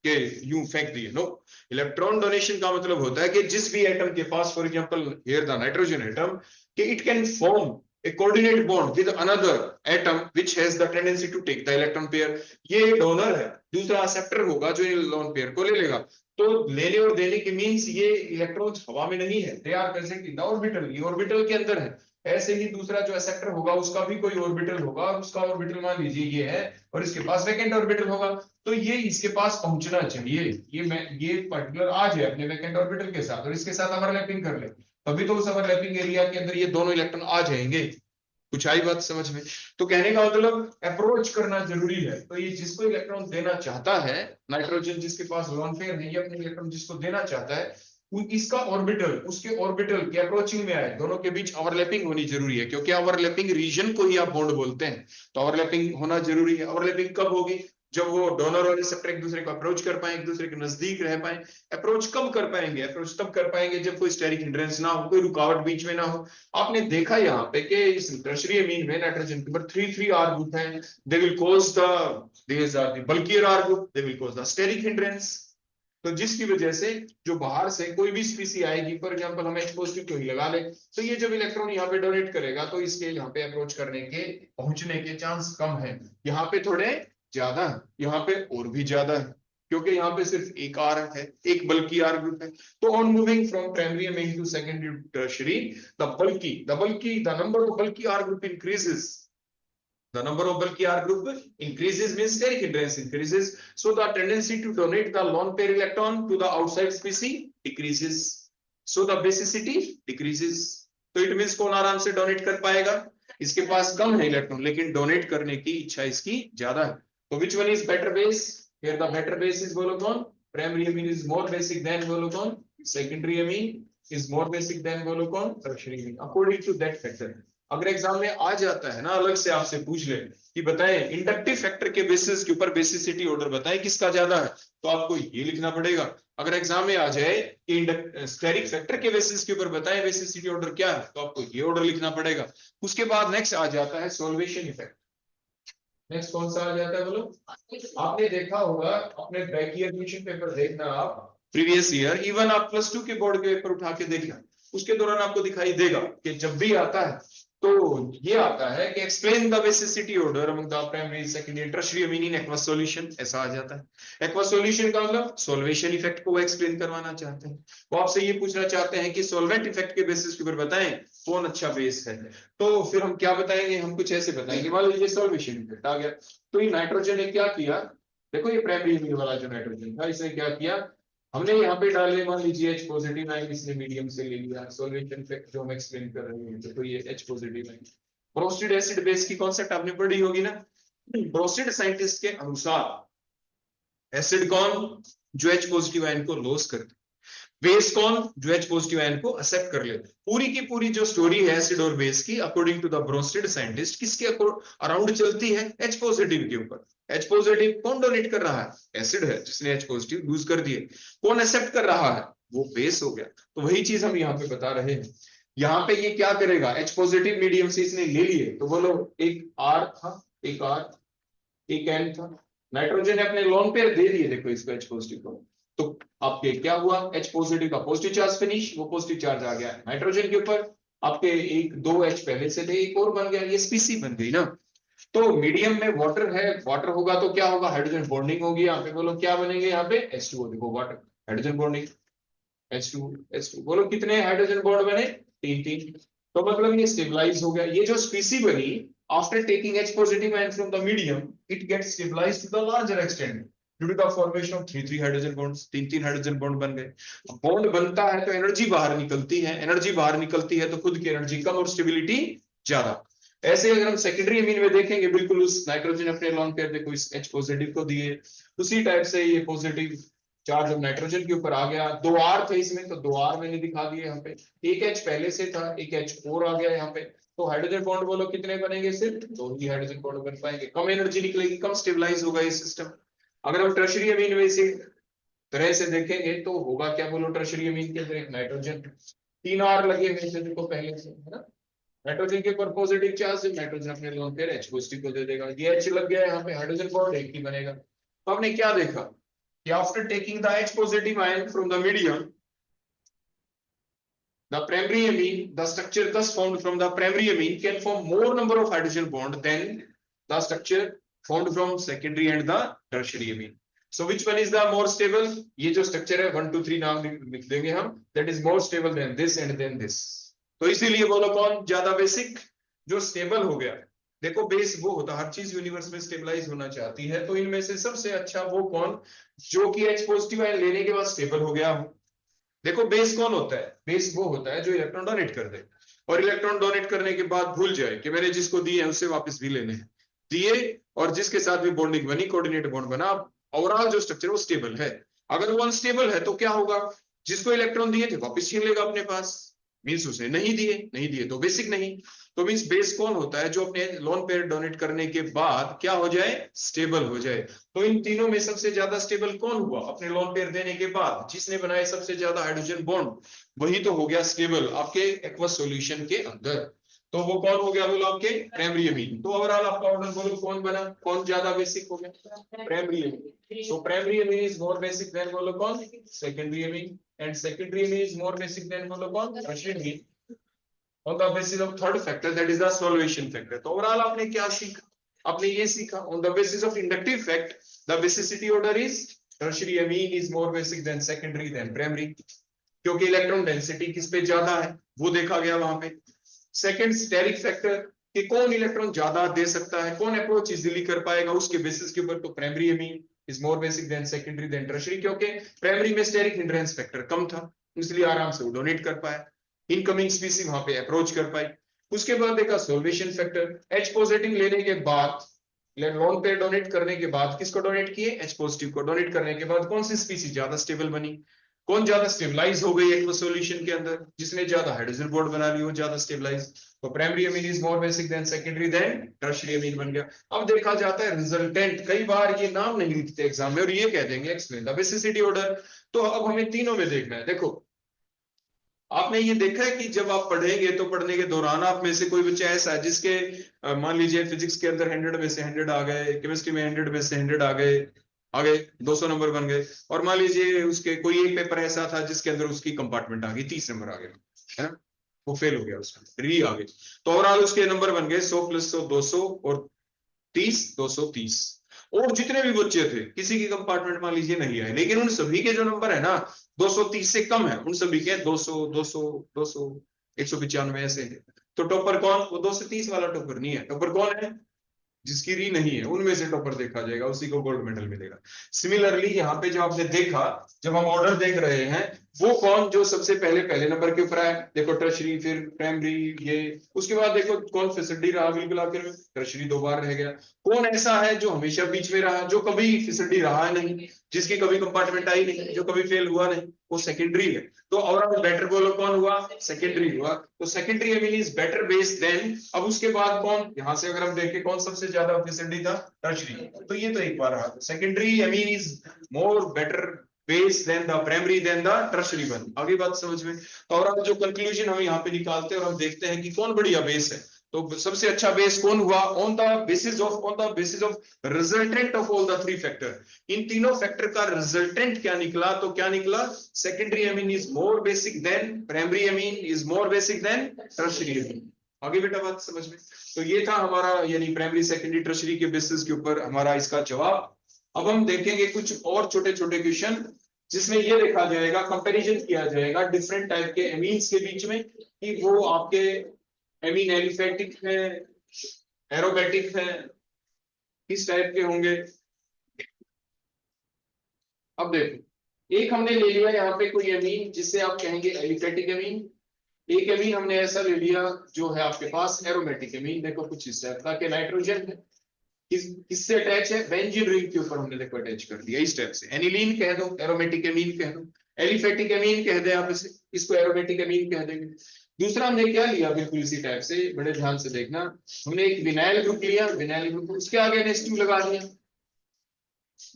कि यूं फेंक दिए, नो। इलेक्ट्रॉन डोनेशन का मतलब होता है कि जिस भी एटम के पास, for example here the nitrogen atom, कि it can form a coordinate bond with another atom which has the tendency to take the electron pair। ये डोनर है, दूसरा एक्सेप्टर होगा जो लोन पेयर को ले लेगा। तो लेने और देने के मींस ये इलेक्ट्रॉन्स हवा में नहीं है, they are present in the orbital, ये ऑर्बिटल के अंदर है। ऐसे ही दूसरा जो एक्सेप्टर होगा उसका भी कोई ऑर्बिटल होगा, और उसका ऑर्बिटल मान लीजिए ये है, और इसके पास वैकेंट ऑर्बिटल होगा, तो ये इसके पास पहुंचना चाहिए, ये पर्टिकुलर आज है अपने वैकेंट ऑर्बिटल के साथ, और इसके साथ ओवरलैपिंग कर ले, तभी तो उस ओवरलैपिंग एरिया के अंदर ये दोनों इलेक्ट्रॉन आ जाएंगे। कुछ आई बात समझ में? तो कहने का मतलब अप्रोच करना जरूरी है। तो ये जिसको इलेक्ट्रॉन देना चाहता है, नाइट्रोजन जिसके पास लोन पेयर है, ये अपने इलेक्ट्रॉन जिसको देना चाहता है, इसका ऑर्बिटल उसके ऑर्बिटल के अप्रोचिंग में आए, दोनों के बीच ओवरलैपिंग होनी जरूरी है, क्योंकि ओवरलैपिंग रीजन को ही आप बॉन्ड बोलते हैं। तो ओवरलैपिंग होना जरूरी है। ओवरलैपिंग कब होगी? जब वो डोनर और रिसेप्टर एक दूसरे को अप्रोच कर पाए, एक दूसरे के नजदीक रह पाए। अप्रोच कब कर पाएंगे? अप्रोच तब कर पाएंगे जब कोई स्टेरिक हिंड्रेंस ना हो, कोई रुकावट बीच में ना हो। आपने देखा यहाँ पे कि इस टर्शियरी अमीन में नाइट्रोजन के ऊपर 3 R ग्रुप है, they will cause the, these are the bulkier R group, they will cause the steric hindrance। तो जिसकी वजह से जो बाहर से कोई भी स्पीसी आएगी, फॉर एग्जांपल हम H पॉजिटिव को ही लगा ले, तो ये जब इलेक्ट्रॉन यहाँ पे डोनेट करेगा तो इसके यहाँ पे अप्रोच करने के, पहुंचने के चांस कम है। यहाँ पे थोड़े ज्यादा है, यहाँ पे और भी ज्यादा है, क्योंकि यहाँ पे सिर्फ एक R है, एक बल्कि R ग्रुप है। तो on moving from primary amine to secondary tertiary, the number of bulky R group increases। The number of bulky R group increases means steric hindrance increases, so the tendency to donate the lone pair electron to the outside species decreases, so the basicity decreases। तो it means कौन आराम से donate कर पाएगा? इसके पास कम है electron, लेकिन donate करने की इच्छा इसकी ज्यादा है। तो which one is better base? Here the better base is बोलो कौन? Primary amine is more basic than बोलो कौन? Secondary amine is more basic than बोलो कौन? Tertiary amine, according to that factor। अगर एग्जाम में आ जाता है ना, अलग से आपसे पूछ ले कि बताएं इंडक्टिव फैक्टर के बेसिस के ऊपर बेसिसिटी ऑर्डर बताएं किसका ज्यादा है, तो आपको ये लिखना पड़ेगा। अगर एग्जाम में आ जाए कि स्टेरिक फैक्टर के बेसिस के ऊपर बताएं बेसिसिटी ऑर्डर क्या है, तो आपको ये ऑर्डर लिखना पड़ेगा। उसके बाद नेक्स्ट आ जाता है सॉल्वेशन इफेक्ट। नेक्स्ट कौन सा आ जाता है बोलो? आपने देखा होगा अपने बैक ईयर क्वेश्चन पेपर, देखना आप प्रीवियस ईयर, इवन आप +2 के बोर्ड के पेपर उठा के देखना, उसके दौरान आपको दिखाई देगा कि जब भी आता है तो ये आता है कि explain the basicity order among the primary secondary tertiary amine in aqueous solution, ऐसा आ जाता है। एक्वस सॉल्यूशन का मतलब सॉल्वेशन इफेक्ट को एक्सप्लेन करवाना चाहते हैं। वो आपसे ये पूछना चाहते हैं कि सॉल्वेंट इफेक्ट के बेसिस के ऊपर बताएं कौन अच्छा बेस है। तो फिर हम क्या बताएंगे? हम कुछ ऐसे बताएंगे, मान लीजिए सॉल्वेशन इफेक्ट आ गया, तो ये नाइट्रोजन ने क्या किया, देखो ये प्राइमरी अमीन वाला जो नाइट्रोजन था, इसने क्या किया, हमने यहाँ पे डाले मान लीजिए H पॉजिटिव आयन, इसने मीडियम से ले लिया। सॉल्वेशन इफेक्ट जो हम एक्सप्लेन कर रहे हैं, तो ये H positive ion, Bronsted acid base की कॉन्सेप्ट आपने पढ़ी होगी ना। ब्रोस्टेड साइंटिस्ट के अनुसार एसिड कौन? जो H पॉजिटिव आयन को लॉस करते, बेस कौन? जो H पॉजिटिव आयन को एक्सेप्ट कर लेते। पूरी की पूरी जो स्टोरी है एसिड और बेस की, according to the Bronsted scientist, किसके अराउंड चलती है? H पॉजिटिव के ऊपर। H पॉजिटिव कौन डोनेट कर रहा है? एसिड है जिसने H पॉजिटिव लूज कर दिए। कौन एक्सेप्ट कर रहा है? वो बेस हो गया। तो वही चीज हम यहाँ पे बता रहे हैं। यहाँ पे ये क्या करेगा? H पॉजिटिव मीडियम से इसने ले लिए, तो बोलो एक R था, एक R, एक N था, नाइट्रोजन ने अपने लोन पेयर दे दिए, देखो इसको H पॉजिटिव को, तो आपके क्या हुआ, H पॉजिटिव का पॉजिटिव चार्ज फिनिश, वो पॉजिटिव चार्ज आ गया नाइट्रोजन के ऊपर, आपके एक दो H पहले से थे, एक और बन गया, ये स्पीसी बन गई ना। तो मीडियम में वाटर है, वाटर होगा तो क्या होगा, हाइड्रोजन बॉन्डिंग होगी, यहाँ पे बोलो क्या बनेंगे, यहाँ पे H2O, देखो वाटर हाइड्रोजन बॉन्डिंग, H2 बोलो कितने हाइड्रोजन बॉन्ड बने, 3 तो मतलब ये स्टेबलाइज हो गया। ये जो स्पीसी बनी after taking H positive ion from the medium, it gets stabilised to the larger extent due to the formation of 3 hydrogen bonds, 3 hydrogen bond बन गए। बॉन्ड बनता है तो एनर्जी बाहर निकलती है, एनर्जी बाहर निकलती है तो खुद की एनर्जी कम और स्टेबिलिटी ज्यादा। ऐसे अगर हम सेकेंडरी अमीन में देखेंगे, बिल्कुल उस नाइट्रोजन अपने लोन पेयर देखो इस H पॉजिटिव को दिए, उसी टाइप से ये पॉजिटिव चार्ज अब नाइट्रोजन के ऊपर आ गया, 2 R थे इसमें तो 2 R मैंने दिखा दिए यहाँ पे, एक H पहले से था, एक H और आ गया यहाँ पे, तो हाइड्रोजन बॉन्ड बोलो कितने बनेंगे, सिर्फ 2 ही हाइड्रोजन बॉन्ड बन पाएंगे, कम एनर्जी निकलेगी, कम स्टेबलाइज होगा ये सिस्टम। अगर हम टर्शरी अमीन में इसी तरह से देखेंगे तो होगा क्या, बोलो टर्शरी अमीन के अंदर एक नाइट्रोजन, 3 R लगे हुए थे देखो पहले से, है ना, नाइट्रोजन के ऊपर पॉजिटिव चार्ज, नाइट्रोजन अपने लोन पेयर H पॉजिटिव को दे देगा, ये H लग गया यहाँ पे, हाइड्रोजन बॉन्ड एक ही बनेगा। तो आपने क्या देखा कि after taking the H positive ion from the medium, the primary amine, the structure thus formed from the primary amine can form more number of hydrogen bond than the structure formed from secondary and the tertiary amine. So which one is the more stable? ये जो structure है 1 2 3 नाम लिख देंगे हम, that is more stable than this and then this. तो इसीलिए बोलो कौन ज्यादा बेसिक, जो स्टेबल हो गया। देखो बेस वो होता, हर चीज यूनिवर्स में स्टेबलाइज होना चाहती है, तो इनमें से सबसे अच्छा वो कौन, जो कि H पॉजिटिव आयन लेने के बाद स्टेबल हो गया हो। देखो बेस कौन होता है, बेस वो होता है जो इलेक्ट्रॉन डोनेट कर दे, और इलेक्ट्रॉन डोनेट करने के बाद भूल जाए कि मैंने जिसको दिए हैं उससे वापस भी लेने हैं, दिए और जिसके साथ भी बॉन्डिंग बनी, कोऑर्डिनेट बॉन्ड बना, ओवरऑल जो स्ट्रक्चर वो स्टेबल है। अगर वो अनस्टेबल है तो क्या होगा, जिसको इलेक्ट्रॉन दिए थे वापस छीन लेगा अपने पास, मीन्स उसे नहीं दिए तो बेसिक नहीं। तो मीन्स बेस कौन होता है, जो अपने लोन पेयर डोनेट करने के बाद क्या हो जाए, स्टेबल हो जाए। तो इन तीनों में सबसे ज्यादा स्टेबल कौन हुआ, अपने लोन पेयर देने के बाद जिसने बनाए सबसे ज्यादा हाइड्रोजन बॉन्ड, वही तो हो गया स्टेबल आपके एक्वस सॉल्यूशन के अंदर। तो वो कौन हो गया, बोलो आपके प्राइमरी अमीन। तो ओवरऑल आपका ऑर्डर बोलो कौन बना, कौन ज्यादा बेसिक हो गया, primary amine. So primary amine is more basic than बोलो कौन, secondary amine, and secondary amine is more basic than बोलो कौन, tertiary amine, on the basis of third factor, that is the solvation factor। तो overall आपने क्या सीखा, आपने ये सीखा on the basis of inductive fact the basicity order is tertiary amine is more basic than secondary than primary, क्योंकि electron density किस पे ज्यादा है वो देखा गया वहां पे। सेकंड स्टेरिक फैक्टर कि कौन इलेक्ट्रॉन ज्यादा दे सकता है, कौन अप्रोच इजीली कर पाएगा, उसके बेसिस के ऊपर तो primary amine is more basic than secondary than tertiary, क्योंकि प्राइमरी में स्टेरिक हिंड्रेंस फैक्टर कम था, इसलिए आराम से वो डोनेट कर पाया, इनकमिंग स्पीसी वहां पे अप्रोच कर पाई। उसके बाद देखा सोल्वेशन फैक्टर, H पॉजिटिव लेने के बाद, लोन पेयर डोनेट करने के बाद किसको डोनेट किए, H पॉजिटिव को डोनेट करने के बाद कौन सी स्पीसी ज्यादा स्टेबल बनी, कौन ज्यादा स्टेबलाइज हो गई एक्वस सॉल्यूशन के अंदर, जिसने ज्यादा हाइड्रोजन बॉन्ड बना ली हो ज्यादा स्टेबलाइज। तो primary amine is more basic than secondary than tertiary amine बन गया। अब देखा जाता है रिजल्टेंट, कई बार ये नाम नहीं लिखते एग्जाम में और ये कह देंगे एक्सप्लेन द बेसिसिटी ऑर्डर। तो अब हमें तीनों में देखना है। देखो आपने ये देखा है कि जब आप पढ़ेंगे तो पढ़ने के दौरान आप में से कोई बच्चा ऐसा है जिसके मान लीजिए फिजिक्स के अंदर 100 में से 100 आ गए, केमिस्ट्री में 100 में से 100 आ गए 200 नंबर बन गए, और मान लीजिए उसके कोई एक पेपर ऐसा था जिसके अंदर उसकी कंपार्टमेंट आ गई 30 नंबर आ गए, है ना, वो फेल हो गया, उसमें री आ गई, तो ओवरऑल उसके नंबर बन गए 100 + 100 200 और 30 230। और जितने भी बच्चे थे किसी की कंपार्टमेंट मान लीजिए नहीं आए, लेकिन उन सभी के जो नंबर है ना 230 से कम है, उन सभी के 200 200 200 195 ऐसे है। तो टॉपर कौन, वो 230 वाला टॉपर नहीं है, टॉपर कौन है, जिसकी री नहीं है, उनमें से टॉपर देखा जाएगा, उसी को गोल्ड मेडल मिलेगा। सिमिलरली यहाँ पे जो आपने देखा, जब हम ऑर्डर देख रहे हैं, वो कौन जो सबसे पहले नंबर के ऊपर है, देखो टर्शियरी, फिर प्राइमरी, ये उसके बाद देखो कौन फिसड्डी रहा, बिल्कुल आखिर में टर्शियरी 2 बार रह गया। कौन ऐसा है जो हमेशा बीच में रहा, जो कभी फिसड्डी रहा नहीं, जिसकी कभी कंपार्टमेंट आई नहीं, जो कभी फेल हुआ नहीं, वो सेकेंडरी है। तो ओवरऑल बेटर बोलो कौन हुआ, सेकेंडरी हुआ। तो secondary amine is better base than, अब उसके बाद कौन, यहां से अगर हम देखें कौन सबसे ज्यादा फिसड्डी था, टर्शियरी। तो ये तो एक बार रहा, secondary amine is more better base than the primary than the tertiary one. आगे बात समझ में। तो और जो कंक्लूजन हम यहाँ पे निकालते हैं और हम देखते हैं कि कौन बढ़िया बेस है, तो सबसे अच्छा बेस कौन हुआ? On the basis of resultant of all the 3 factor. इन तीनों फैक्टर का रिजल्टेंट क्या निकला? तो क्या निकला? Secondary amine is more basic than primary amine, is more basic than tertiary amine. आगे बेटा बात समझ में? तो ये था हमारा यानी प्राइमरी सेकेंडरी टर्शियरी के बेसिस के ऊपर हमारा इसका जवाब। अब हम देखेंगे कुछ और छोटे छोटे क्वेश्चन जिसमें ये देखा जाएगा, कंपैरिजन किया जाएगा डिफरेंट टाइप के एमीन्स के बीच में कि वो आपके एमीन एलिफेटिक है, एरोमेटिक है, किस टाइप के होंगे। अब देखो, एक हमने ले लिया यहाँ पे कोई एमीन जिससे आप कहेंगे एलिफेटिक एमीन, एक एमीन हमने ऐसा ले लिया जो है आपके पास एरोमेटिक एमीन। देखो कुछ इस टाइप का कि नाइट्रोजन है, किससे अटैच है? बेंजीन रिंग के ऊपर हमने देखो अटैच कर दिया इस टाइप से। एनिलीन कह दो, एरोमेटिक एमीन कह दो, एलिफेटिक एमीन कह दे आप इसे, इसको एरोमेटिक एमीन कह देंगे। दूसरा हमने क्या लिया बिल्कुल इसी टाइप से, बड़े ध्यान से देखना, हमने एक विनाइल ग्रुप लिया, विनाइल ग्रुप उसके आगे NH2 लगा दिया,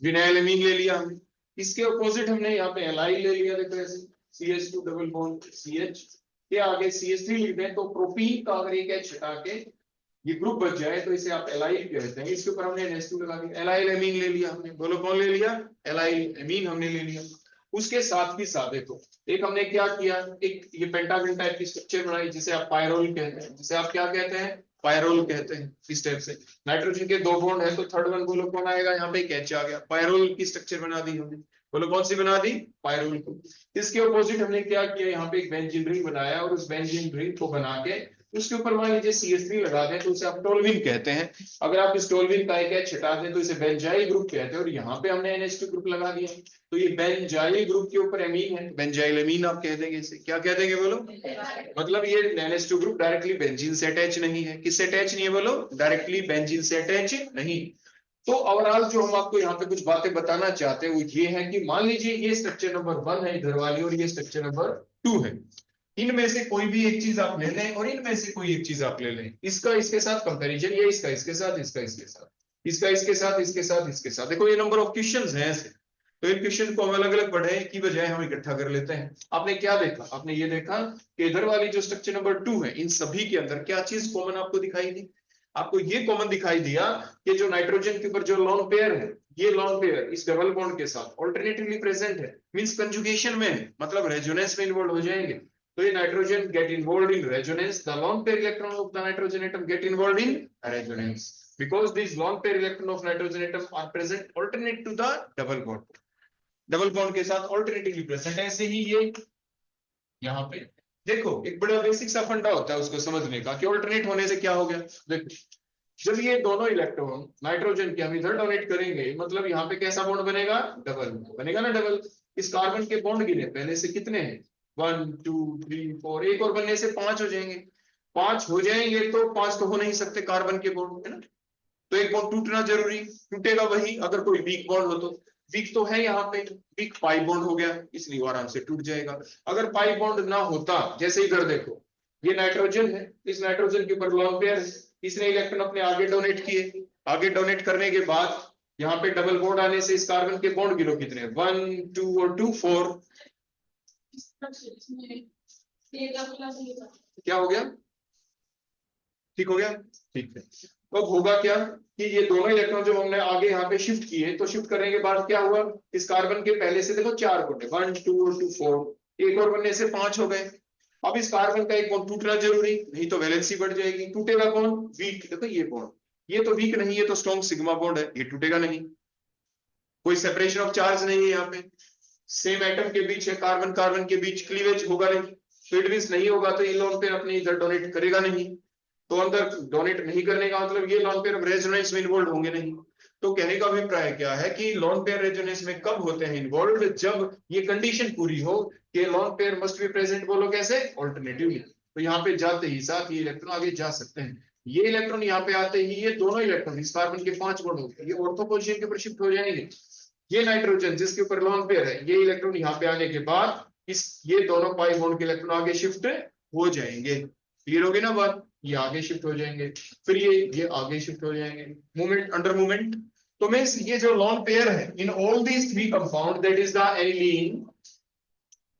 विनाइल एमीन ले लिया हमने। इसके अपोजिट हमने यहाँ पे एलाइल ले लिया, देखो ऐसे CH2 डबल बॉन्ड CH के आगे CH3 लिख दें तो प्रोपीन का अगर एक H हटा के ये ग्रुप बच जाए तो इसे आप एलाइल कहते हैं। इसके ऊपर हमने NH2 लगा दिया, एलाइल एमीन ले लिया हमने। बोलो कौन ले लिया? एलाइल एमीन हमने ले लिया। उसके साथ ही साथ देखो एक हमने क्या किया, एक ये पेंटागन टाइप की स्ट्रक्चर बनाई जिसे आप पायरोल कहते हैं, जिसे आप क्या कहते हैं? पायरोल कहते हैं। इस टाइप से नाइट्रोजन के 2 बॉन्ड है तो थर्ड वन बोलो कौन आएगा? यहाँ पे एक H आ गया, पायरोल की स्ट्रक्चर बना दी हमने। बोलो कौन सी बना दी? पायरोल को। इसके अपोजिट हमने क्या किया, यहाँ पे एक बेंजीन रिंग बनाया और उस बेंजीन रिंग को बना के उसके ऊपर मान लीजिए CH3 लगा दें तो उसे आप टोल्विन कहते हैं। अगर आप इस टोल्विन का एक H हटा दें तो इसे बेंजाइल ग्रुप कहते हैं और यहाँ पे हमने NH2 ग्रुप लगा दिया तो ये बेंजाइल ग्रुप के ऊपर एमीन है, बेंजाइल एमीन आप कह देंगे इसे। क्या कह देंगे बोलो? मतलब ये NH2 ग्रुप डायरेक्टली बेंजीन से अटैच नहीं है। किससे अटैच नहीं है बोलो? डायरेक्टली बेंजीन से अटैच नहीं। तो ओवरऑल जो हम आपको यहाँ पे कुछ बातें बताना चाहते हैं वो ये है कि मान लीजिए ये स्ट्रक्चर नंबर 1 है इधर वाली और ये स्ट्रक्चर नंबर 2 है, इनमें से कोई भी एक चीज आप ले लें और इनमें से कोई एक चीज आप ले लें, इसका इसके साथ कंपैरिजन, ये इसका इसके साथ, इसका इसके साथ, इसका इसके साथ, इसके साथ, इसके साथ। देखो ये नंबर ऑफ क्वेश्चंस हैं ऐसे, तो इन क्वेश्चन को हम अलग अलग पढ़े की बजाय हम इकट्ठा कर लेते हैं। आपने क्या देखा? आपने ये देखा कि इधर वाली जो स्ट्रक्चर नंबर 2 है इन सभी के अंदर क्या चीज कॉमन आपको दिखाई दी? आपको ये कॉमन दिखाई दिया कि जो नाइट्रोजन के ऊपर जो लोन पेयर है, ये लोन पेयर इस डबल बॉन्ड के साथ ऑल्टरनेटिवली प्रेजेंट है, मींस कंजुगेशन में है, मतलब रेजोनेंस में इन्वॉल्व हो जाएंगे। तो ये nitrogen get involved in resonance, the lone pair electron of the nitrogen atom get involved in resonance because these lone pair electron of nitrogen atom are present alternate to the double bond, double bond के साथ alternatively present. ऐसे ही ये यहाँ पे देखो एक बड़ा basic सा फंडा होता है उसको समझने का कि ऑल्टरनेट होने से क्या हो गया। देखो जब ये दोनों इलेक्ट्रॉन नाइट्रोजन के हम इधर डोनेट करेंगे मतलब यहाँ पे कैसा बॉन्ड बनेगा? डबल बनेगा ना। डबल इस कार्बन के बॉन्ड गिने पहले से कितने हैं? 1 2 3 4, एक और बनने से 5 हो जाएंगे। 5 हो जाएंगे तो 5 तो हो नहीं सकते कार्बन के बॉन्ड, है ना? तो एक बॉन्ड टूटना जरूरी, टूटेगा वही अगर कोई वीक बॉन्ड हो तो। वीक तो है यहाँ पे, वीक पाई बॉन्ड हो गया इसलिए आराम से टूट जाएगा। अगर पाई बॉन्ड ना होता, जैसे इधर देखो ये नाइट्रोजन है, इस नाइट्रोजन के ऊपर लोन पेयर है, इसने इलेक्ट्रॉन अपने आगे डोनेट किए, आगे डोनेट करने के बाद यहाँ पे डबल बॉन्ड आने से इस कार्बन के बॉन्ड गिनो कितने? 1 2 और 2 4। क्या हो गया? ठीक हो गया? ठीक है। तो अब होगा क्या कि ये दोनों इलेक्ट्रॉन जो हमने आगे यहाँ पे शिफ्ट किए तो शिफ्ट करने के बाद क्या हुआ? इस कार्बन के पहले से देखो 4 बॉन्ड है, 1 2 और 2 4, एक और बनने से 5 हो गए। अब इस कार्बन का एक बॉन्ड टूटना जरूरी, नहीं तो वैलेंसी बढ़ जाएगी। टूटेगा कौन? वीक। देखो ये बॉन्ड, ये तो वीक नहीं, ये तो स्ट्रॉन्ग सिग्मा बॉन्ड है, ये टूटेगा नहीं, कोई सेपरेशन ऑफ चार्ज नहीं है यहाँ पे। सेम एटम के बीच है, कार्बन कार्बन के बीच क्लीवेज होगा नहीं, तो इट मींस नहीं होगा तो ये लोन पेयर अपने इधर डोनेट करेगा नहीं, तो अंदर डोनेट नहीं करने का मतलब ये लोन पेयर रेजोनेंस में इन्वॉल्व होंगे नहीं। तो कहने का अभिप्राय क्या है कि लोन पेयर रेजोनेंस में कब होते हैं इन्वॉल्व? जब ये कंडीशन पूरी हो कि lone pair must be present. बोलो कैसे? ऑल्टरनेटिवली। तो यहाँ पे जाते ही साथ ये इलेक्ट्रॉन आगे जा सकते हैं, ये इलेक्ट्रॉन यहाँ पे आते ही ये दोनों इलेक्ट्रॉन इस कार्बन के 5 बॉन्ड होते हैं ये ऑर्थो पोजीशन के ऊपर शिफ्ट हो जाएंगे। ये नाइट्रोजन जिसके ऊपर लोन पेयर है, ये इलेक्ट्रॉन यहाँ पे आने के बाद इस ये दोनों पाई बॉन्ड के इलेक्ट्रॉन आगे शिफ्ट हो जाएंगे। क्लियर होगी ना बात? ये आगे शिफ्ट हो जाएंगे, फिर ये आगे शिफ्ट हो जाएंगे, मूवमेंट अंडर मूवमेंट। तो मींस ये जो लोन पेयर है in all these 3 compound, that is the aniline,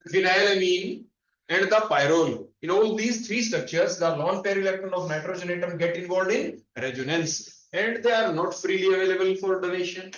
vinyl amine and the pyrrole, In all these three structures, the lone pair electron of nitrogen atom get involved in resonance, and they are not freely available for donation,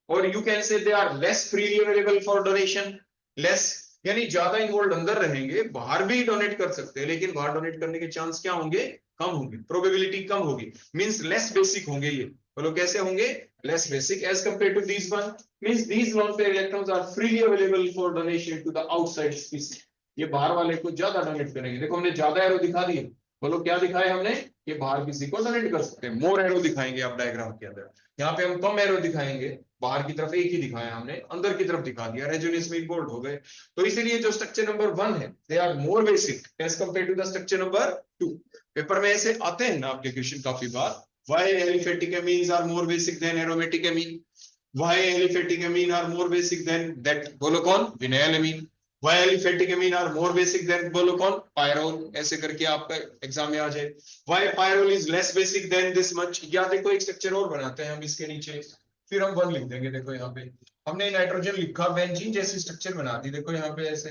or you can say they are less freely available for donation. Less यानी ज्यादा involve अंदर रहेंगे, बाहर भी donate कर सकते हैं, लेकिन बाहर डोनेट करने के चांस क्या होंगे? कम होंगे, प्रोबेबिलिटी कम होगी, मींस लेस बेसिक होंगे ये। बोलो कैसे होंगे? Less basic as compare to this one, means these lone pair electrons are freely available for donation to the outside species. ये बाहर वाले को ज्यादा डोनेट करेंगे। देखो हमने ज्यादा एरो दिखा दिए, बोलो क्या दिखाया हमने? ये बाहर किसी को डोनेट कर सकते हैं, मोर एरो दिखाएंगे आप डायग्राम के अंदर। यहाँ पे हम कम एरो दिखाएंगे, बाहर की तरफ एक ही दिखाया हमने, अंदर की तरफ दिखा दिया, रेजोनेंस में इन्वॉल्व हो गए। तो इसीलिए जो स्ट्रक्चर नंबर 1 है, they are more basic as compare to the structure number 2। Paper में ऐसे आते हैं ना आपके क्वेश्चन काफी बार, why aliphatic amines are more basic than aromatic amine, why aliphatic amine are more basic than that, बोलो कौन? vinylamine। why aliphatic amine are more basic than, बोलो कौन? pyrrole। ऐसे करके आपका एग्जाम में आ जाए। why pyrrole is less basic than this much, या देखो एक स्ट्रक्चर और बनाते हैं हम इसके नीचे, फिर हम 1 लिख देंगे। देखो यहाँ पे हमने नाइट्रोजन लिखा, बेंजीन जैसी स्ट्रक्चर बना दी, देखो यहाँ पे ऐसे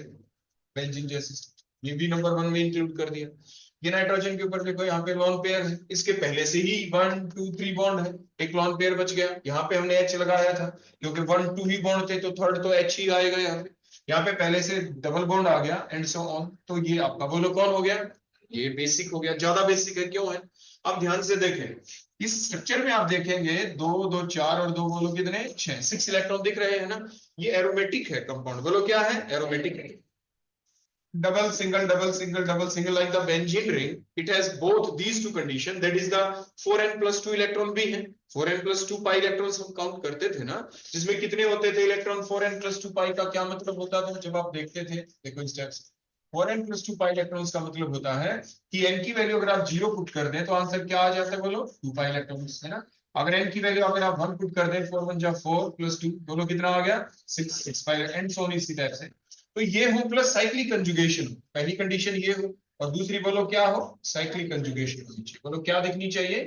बेंजीन जैसी, ये भी नंबर 1 में इंक्लूड कर दिया। ये नाइट्रोजन के ऊपर देखो यहाँ पे लॉन पेयर है, इसके पहले से ही 1 2 3 बॉन्ड है, एक लॉन पेयर बच गया। यहाँ पे हमने H लगाया था, क्योंकि 1 2 ही बॉन्ड थे तो थर्ड तो H ही आएगा। यहाँ पे पहले से डबल बॉन्ड आ गया एंड सो ऑन, तो ये आपका बोलो कौन हो गया? ये बेसिक हो गया, ज्यादा बेसिक है। क्यों है? अब ध्यान से देखें, इस स्ट्रक्चर में आप देखेंगे 2 2 4 और 2 बोलो कितने? 6 इलेक्ट्रॉन दिख रहे हैं ना। ये एरोमेटिक है कंपाउंड, बोलो क्या है? एरोमेटिक है। double single double single double single like the benzene ring, it has both these two condition, that is the 4n plus 2 electron भी है। 4n plus 2 पाई इलेक्ट्रॉन्स हम काउंट करते थे ना, जिसमें कितने होते थे इलेक्ट्रॉन? 4n plus 2 पाई का क्या मतलब होता था जब आप देखते थे? देखो steps, 4n plus 2 pi electrons का मतलब होता है कि n की वैल्यू अगर आप 0 पुट कर दें तो आंसर क्या आ जाता है? बोलो 2 पाई इलेक्ट्रॉन्स, है ना। अगर n की वैल्यू अगर आप 1 पुट कर दें, 4 1 जा 4 plus 2, दोनों कितना आ गया? 6 पाई एंड सो ऑन इसी टाइप से। तो ये हो प्लस साइक्लिक कंजुगेशन, पहली कंडीशन ये हो, और दूसरी बोलो क्या हो? साइक्लिक कंजुगेशन होनी चाहिए। बोलो क्या दिखनी चाहिए?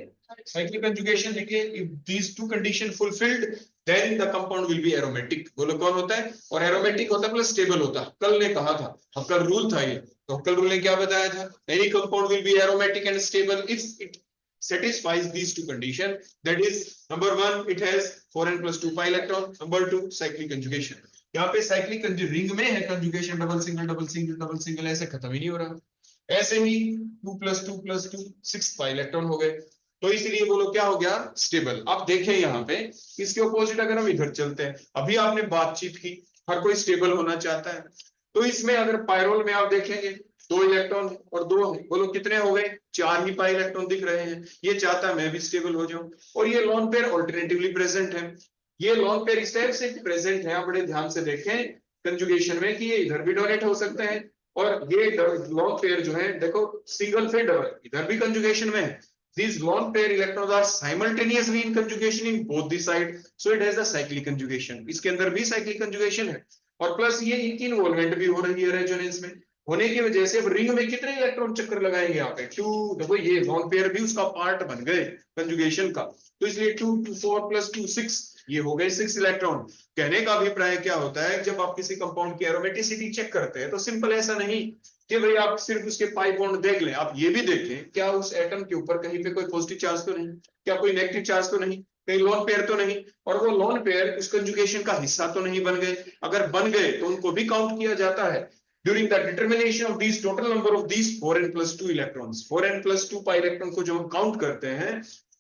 साइक्लिक कंजुगेशन देखिए, if these two condition fulfilled then the compound will be aromatic. बोलो कौन होता है? और एरोमेटिक होता है प्लस स्टेबल होता है। कल ने कहा था, हक्कल रूल था ये, तो हक्कल रूल ने क्या बताया था? Any compound will be aromatic and stable if it satisfies these two condition, that is number 1 it has 4n plus 2 pi electron, number 2 cyclic conjugation। यहाँ पे साइक्लिक रिंग में है conjugation, double single double single double single, ऐसे खत्म ही नहीं हो रहा। ऐसे ही 2 plus 2 plus 2 6 पाई इलेक्ट्रॉन हो गए, तो इसीलिए बोलो क्या हो गया? स्टेबल। अब देखें यहाँ पे इसके ऑपोजिट अगर हम इधर चलते हैं, अभी आपने बातचीत की, हर कोई स्टेबल होना चाहता है, तो इसमें अगर पायरोल में आप देखेंगे 2 इलेक्ट्रॉन और 2 है, बोलो कितने हो गए? 4 ही पाई इलेक्ट्रॉन दिख रहे हैं। ये चाहता है मैं भी स्टेबल हो जाऊं, और ये लॉन पेयर ऑल्टरनेटिवली प्रेजेंट है। ये लॉन पेयर इस टाइप से प्रेजेंट है, आप बड़े ध्यान से देखें कंजुगेशन में कि ये इधर भी डोनेट हो सकते हैं, और ये लॉन पेयर जो है देखो सिंगल फिर डबल, इधर भी कंजुगेशन में है। These lone pair electrons are simultaneously in conjugation in both the side, so it has the cyclic conjugation। इसके अंदर भी cyclic conjugation है, और प्लस ये इनवॉल्वमेंट भी हो रही है रेजोनेंस में, होने की वजह से अब रिंग में कितने इलेक्ट्रॉन चक्कर लगाएंगे यहाँ पे? 2। देखो ये लॉन पेयर भी उसका पार्ट बन गए कंजुगेशन का, तो इसलिए 2 2 4 plus 2 6, ये हो गए 6 इलेक्ट्रॉन। कहने का अभिप्राय क्या होता है, जब आप किसी कंपाउंड की एरोमेटिसिटी चेक करते हैं तो सिंपल ऐसा नहीं कि भाई आप सिर्फ उसके पाई बॉन्ड देख लें, आप ये भी देखें क्या उस एटम के ऊपर कहीं पे कोई पॉजिटिव चार्ज तो नहीं, क्या कोई नेगेटिव चार्ज तो नहीं, कहीं लोन पेयर तो नहीं, और वो लोन पेयर उस कंजुगेशन का हिस्सा तो नहीं बन गए। अगर बन गए तो उनको भी काउंट किया जाता है during the determination of this total number of this 4n plus 2 electrons. 4n plus 2 pi electron को जो हम काउंट करते हैं,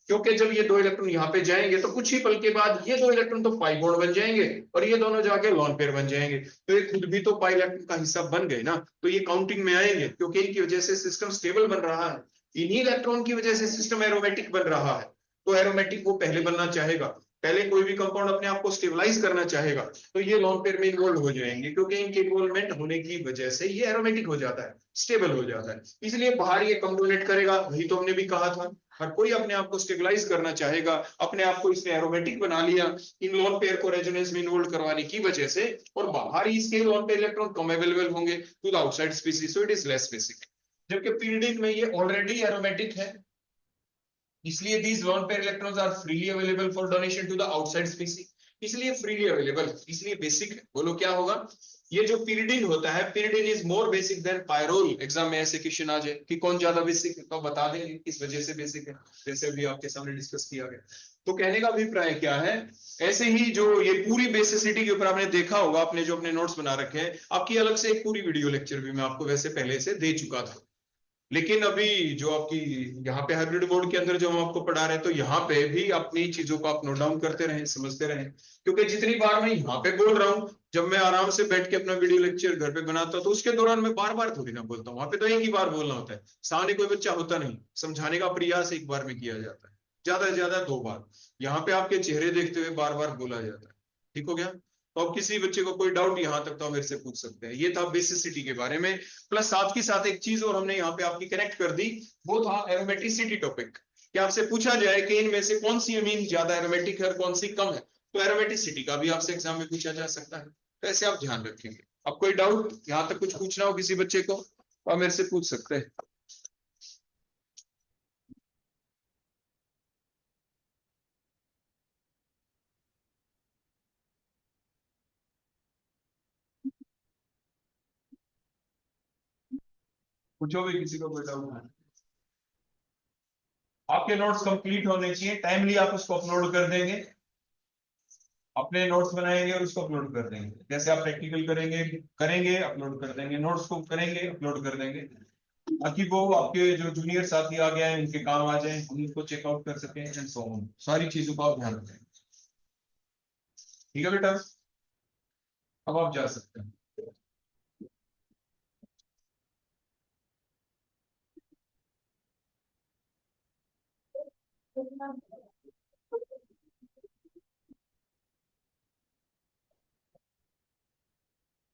क्योंकि जब ये 2 इलेक्ट्रॉन यहाँ पे जाएंगे तो कुछ ही पल के बाद ये 2 इलेक्ट्रॉन तो पाई बॉन्ड बन जाएंगे, और ये दोनों जाके लॉन पेयर बन जाएंगे, तो ये खुद भी तो पाई इलेक्ट्रॉन का हिस्सा बन गए ना, तो ये काउंटिंग में आएंगे, क्योंकि इनकी वजह से सिस्टम स्टेबल बन रहा है। इन्हीं इलेक्ट्रॉन की वजह से सिस्टम एरोमेटिक बन रहा है, तो एरोमेटिक वो पहले बनना चाहेगा, पहले कोई भी कंपाउंड अपने आप को स्टेबलाइज करना चाहेगा, तो ये लॉन पेयर में इन्वॉल्व हो जाएंगे, क्योंकि इनके इन्वॉल्वमेंट होने की वजह से ये एरोमेटिक हो जाता है, स्टेबल हो जाता है, इसलिए बाहर ये कम डोनेट करेगा। वही तो हमने भी कहा था, हर कोई अपने आप को स्टेबलाइज करना चाहेगा, अपने आप को इसने एरोमेटिक बना लिया इन लॉन पेयर को रेजोनेंस में इन्वॉल्व करवाने की वजह से, और बाहर ही इसके लॉन पेयर इलेक्ट्रॉन कम अवेलेबल होंगे to the outside species, so it is less basic. जबकि पीरियडिक में ये ऑलरेडी एरोमेटिक है, इसलिए these lone pair electrons are freely available for donation to the outside species, इसलिए freely available, इसलिए basic है। बोलो क्या होगा? ये जो pyridine होता है, pyridine is more basic than pyrrole। Exam में ऐसे क्वेश्चन आ जाए कि कौन ज्यादा बेसिक है तो बता देंगे किस वजह से बेसिक है, जैसे अभी आपके सामने डिस्कस किया गया। तो कहने का अभिप्राय क्या है, ऐसे ही जो ये पूरी बेसिसिटी के ऊपर आपने देखा होगा, आपने जो अपने नोट्स बना रखे हैं, आपकी अलग से एक पूरी वीडियो लेक्चर भी मैं आपको वैसे पहले से दे चुका था। लेकिन अभी जो आपकी यहाँ पे हाइब्रिड बोर्ड के अंदर जो हम आपको पढ़ा रहे हैं, तो यहाँ पे भी अपनी चीजों को आप नोट डाउन करते रहें, समझते रहें। क्योंकि जितनी बार मैं यहाँ पे बोल रहा हूँ, जब मैं आराम से बैठ के अपना वीडियो लेक्चर घर पे बनाता हूँ, तो उसके दौरान मैं बार बार थोड़ी ना बोलता हूँ। वहां पे तो एक ही बार बोलना होता है, सामने कोई बच्चा होता नहीं, समझाने का प्रयास एक बार में किया जाता है, ज्यादा से ज्यादा 2 बार। यहाँ पे आपके चेहरे देखते हुए बार बार बोला जाता है। ठीक हो गया? तो अब किसी बच्चे को कोई डाउट यहाँ तक तो आप मेरे से पूछ सकते हैं। ये था बेसिसिटी के बारे में। प्लस साथ ही साथ एक चीज और हमने यहाँ पे आपकी कनेक्ट कर दी, वो था एरोमेटिसिटी टॉपिक। कि आपसे पूछा जाए कि इनमें से कौन सी अमीन ज्यादा एरोमेटिक है और कौन सी कम है, तो एरोमेटिसिटी का भी आपसे एग्जाम में पूछा जा सकता है। तो ऐसे आप ध्यान रखेंगे। अब कोई डाउट यहाँ तक कुछ पूछना हो किसी बच्चे को तो आप मेरे से पूछ सकते हैं। पूछो भी किसी को कोई डाउट है। आपके नोट्स कंप्लीट होने चाहिए, टाइमली आप उसको अपलोड कर देंगे, अपने नोट्स बनाएंगे और उसको अपलोड कर देंगे। जैसे आप प्रैक्टिकल करेंगे करेंगे अपलोड कर देंगे, नोट्स को करेंगे अपलोड कर देंगे, ताकि वो आपके जो जूनियर साथी आ गए हैं उनके काम आ जाए, हम उनको चेकआउट कर सकें एंड सो ऑन। सारी चीजों का आप ध्यान रखें। ठीक है बेटा, अब आप जा सकते हैं। कितना